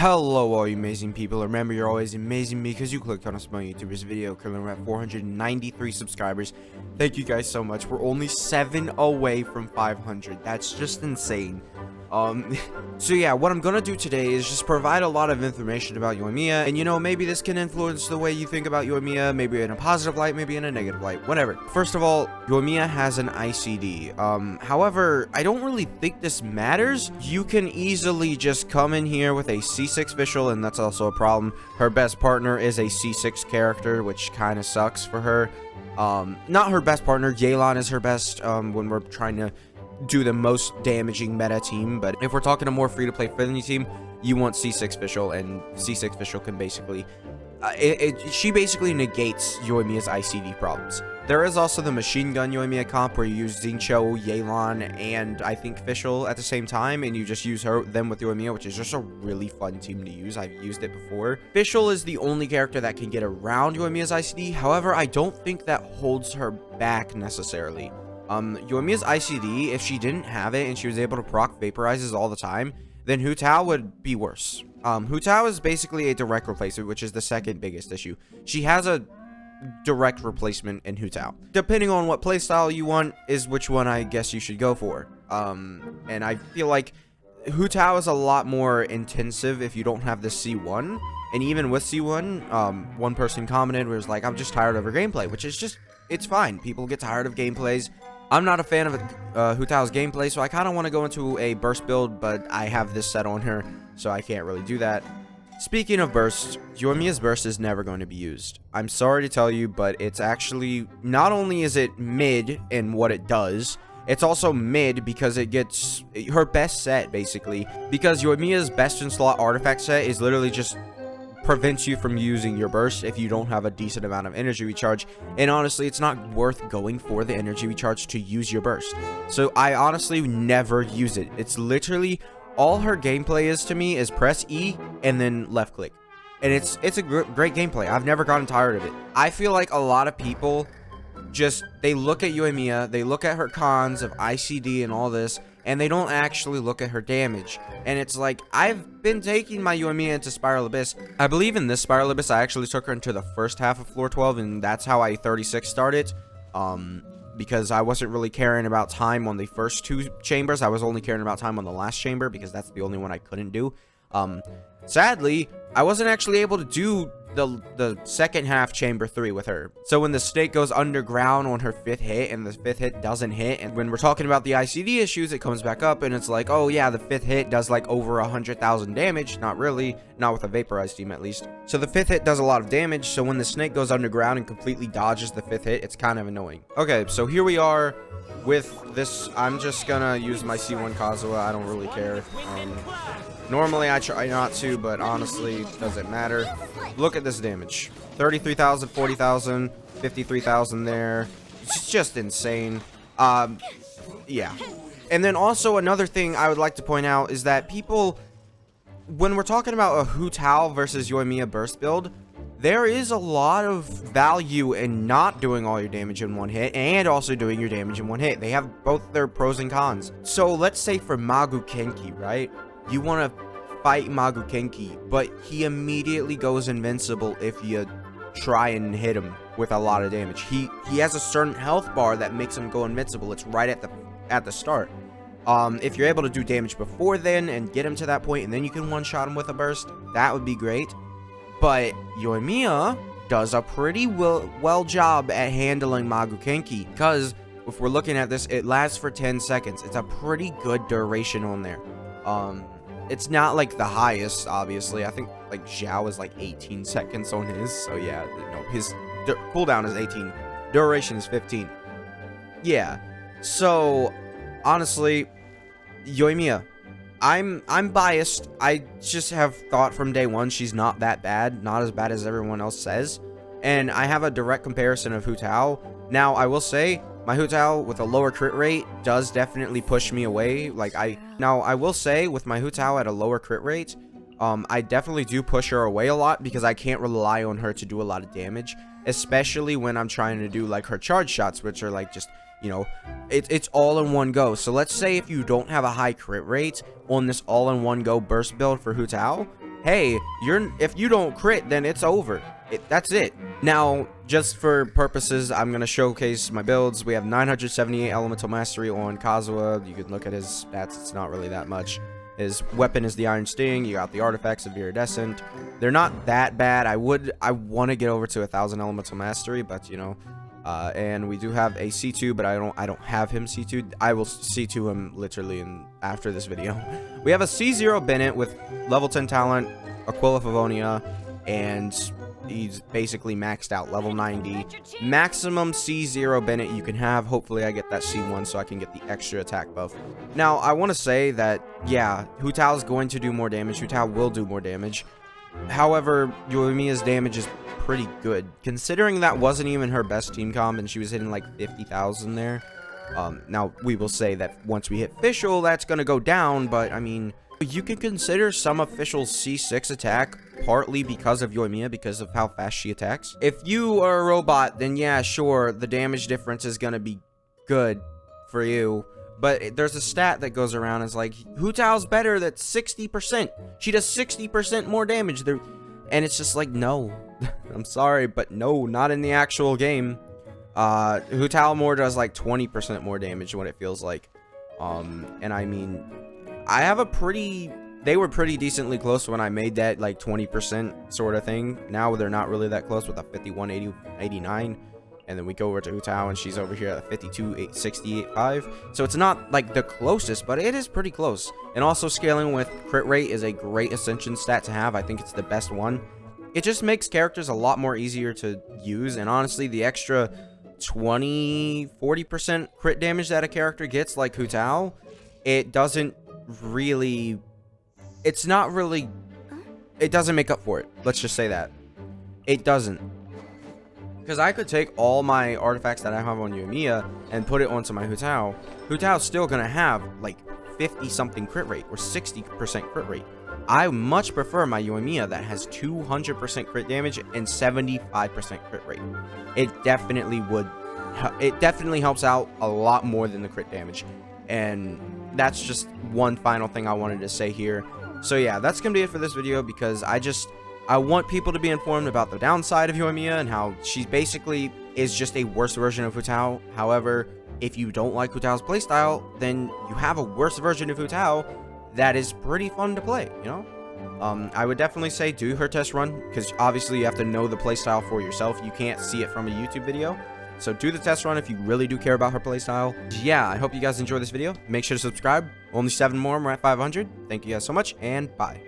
Hello all you amazing people. Remember, you're always amazing because you clicked on a small YouTuber's video. Currently we're at 493 subscribers. Thank you guys so much. We're only 7 away from 500. That's just insane. So yeah, what I'm gonna do today is just provide a lot of information about Yoimiya, and you know, maybe this can influence the way you think about Yoimiya, maybe in a positive light, maybe in a negative light, whatever. First of all, Yoimiya has an ICD. However, I don't really think this matters. You can easily just come in here with a C6 visual, and that's also a problem. Her best partner is a C6 character, which kind of sucks for her. Not her best partner, Yelan is her best, when we're trying to do the most damaging meta team, but if we're talking a more free-to-play friendly team, you want C6 Fischl, and C6 Fischl can basically she basically negates Yoimiya's ICD problems. There is also the machine gun Yoimiya comp where you use Xingqiu, Yelan, and I think Fischl at the same time, and you just use them with Yoimiya, which is just a really fun team to use. I've used it before. Fischl is the only character that can get around Yoimiya's ICD. However, I don't think that holds her back necessarily. Yoimiya's ICD, if she didn't have it and she was able to proc vaporizes all the time, then Hu Tao would be worse. Hu Tao is basically a direct replacement, which is the second biggest issue. She has a direct replacement in Hu Tao. Depending on what playstyle you want is which one I guess you should go for. And I feel like Hu Tao is a lot more intensive if you don't have the C1. And even with C1, one person commented was like, I'm just tired of her gameplay, which is just, it's fine. People get tired of gameplays. I'm not a fan of Hu Tao's gameplay, so I kind of want to go into a burst build, but I have this set on her, so I can't really do that. Speaking of burst, Yoimiya's burst is never going to be used. I'm sorry to tell you, but it's actually, not only is it mid in what it does, it's also mid because it gets her best set, basically, because Yoimiya's best in slot artifact set is literally just prevents you from using your burst if you don't have a decent amount of energy recharge, and honestly it's not worth going for the energy recharge to use your burst, so I honestly never use it. It's literally all her gameplay is to me is press E and then left click, and it's a great gameplay. I've never gotten tired of it. I feel like a lot of people just, they look at Yoimiya, they look at her cons of ICD and all this, and they don't actually look at her damage. And it's like, I've been taking my Yoimiya into Spiral Abyss. I believe in this Spiral Abyss, I actually took her into the first half of floor 12, and that's how I 36 started. Because I wasn't really caring about time on the first two chambers. I was only caring about time on the last chamber, because that's the only one I couldn't do. Sadly, I wasn't actually able to do the second half chamber 3 with her. So when the snake goes underground on her 5th hit and the 5th hit doesn't hit, and when we're talking about the ICD issues, it comes back up and it's like, oh yeah, the 5th hit does like over 100,000 damage. Not really, not with a vaporized team at least. So the 5th hit does a lot of damage, so when the snake goes underground and completely dodges the 5th hit, it's kind of annoying. Okay, so here we are with this. I'm just gonna use my C1 Kazuha. I don't really care. Normally I try not to, but honestly it doesn't matter. Look at this damage. 33,000, 40,000, 53,000 there. It's just insane. Yeah. And then also another thing I would like to point out is that people, when we're talking about a Hu Tao versus Yoimiya burst build, there is a lot of value in not doing all your damage in one hit and also doing your damage in one hit. They have both their pros and cons. So let's say for Magu Kenki, right? You want to fight Magu Kenki, but he immediately goes invincible if you try and hit him with a lot of damage. He has a certain health bar that makes him go invincible. It's right at the start. If you're able to do damage before then and get him to that point, and then you can one-shot him with a burst, that would be great. But Yoimiya does a pretty well job at handling Magu Kenki, because if we're looking at this, it lasts for 10 seconds. It's a pretty good duration on there. It's not like the highest, obviously. I think like Zhao is like 18 seconds on his, so yeah, no, his cooldown is 18, duration is 15. Yeah, so honestly, Yoimiya, I'm biased. I just have thought from day one she's not that bad, not as bad as everyone else says, and I have a direct comparison of Hu Tao. Now I will say, my Hu Tao with a lower crit rate does definitely push me away. Now I will say with my Hu Tao at a lower crit rate, I definitely do push her away a lot because I can't rely on her to do a lot of damage, especially when I'm trying to do like her charge shots, which are like just, you know, it's all in one go. So let's say if you don't have a high crit rate on this all in one go burst build for Hu Tao, hey, if you don't crit, then it's over. That's it. Now, just for purposes, I'm going to showcase my builds. We have 978 elemental mastery on Kazuha. You can look at his stats. It's not really that much. His weapon is the Iron Sting. You got the artifacts of Iridescent. They're not that bad. I want to get over to 1,000 elemental mastery, but you know, and we do have a C2, but I don't have him C2. I will C2 him literally after this video. We have a C0 Bennett with level 10 talent, Aquila Favonia, and he's basically maxed out, level 90. Maximum C0 Bennett you can have. Hopefully I get that C1 so I can get the extra attack buff. Now, I want to say that, yeah, Hu Tao is going to do more damage. Hu Tao will do more damage. However, Yoimiya's damage is pretty good. Considering that wasn't even her best team comp and she was hitting like 50,000 there. Now, we will say that once we hit official, that's going to go down, but I mean, you can consider some official C6 attack partly because of Yoimiya, because of how fast she attacks. If you are a robot, then yeah, sure, the damage difference is going to be good for you. But there's a stat that goes around, it's like, Hu Tao's better, that's 60%. She does 60% more damage. And it's just like, no. I'm sorry, but no, not in the actual game. Hu Tao more does like 20% more damage what it feels like. And I mean, I have they were pretty decently close when I made that like 20% sort of thing. Now they're not really that close with a 51.89. And then we go over to Hu Tao and she's over here at a 52.68.5. So it's not like the closest, but it is pretty close. And also scaling with crit rate is a great ascension stat to have. I think it's the best one. It just makes characters a lot more easier to use. And honestly, the extra 20-40% crit damage that a character gets like Hu Tao, it doesn't really, it doesn't make up for it. Let's just say that. It doesn't. Because I could take all my artifacts that I have on Yoimiya and put it onto my Hu Tao. Hu Tao's still going to have like 50-something crit rate or 60% crit rate. I much prefer my Yoimiya that has 200% crit damage and 75% crit rate. It definitely helps out a lot more than the crit damage. And that's just one final thing I wanted to say here. So yeah, that's going to be it for this video, because I want people to be informed about the downside of Yoimiya and how she basically is just a worse version of Hu Tao. However, if you don't like Hu Tao's playstyle, then you have a worse version of Hu Tao that is pretty fun to play, you know? I would definitely say do her test run, because obviously you have to know the playstyle for yourself. You can't see it from a YouTube video. So do the test run if you really do care about her playstyle. Yeah, I hope you guys enjoyed this video. Make sure to subscribe. Only 7 more and we're at 500. Thank you guys so much, and bye.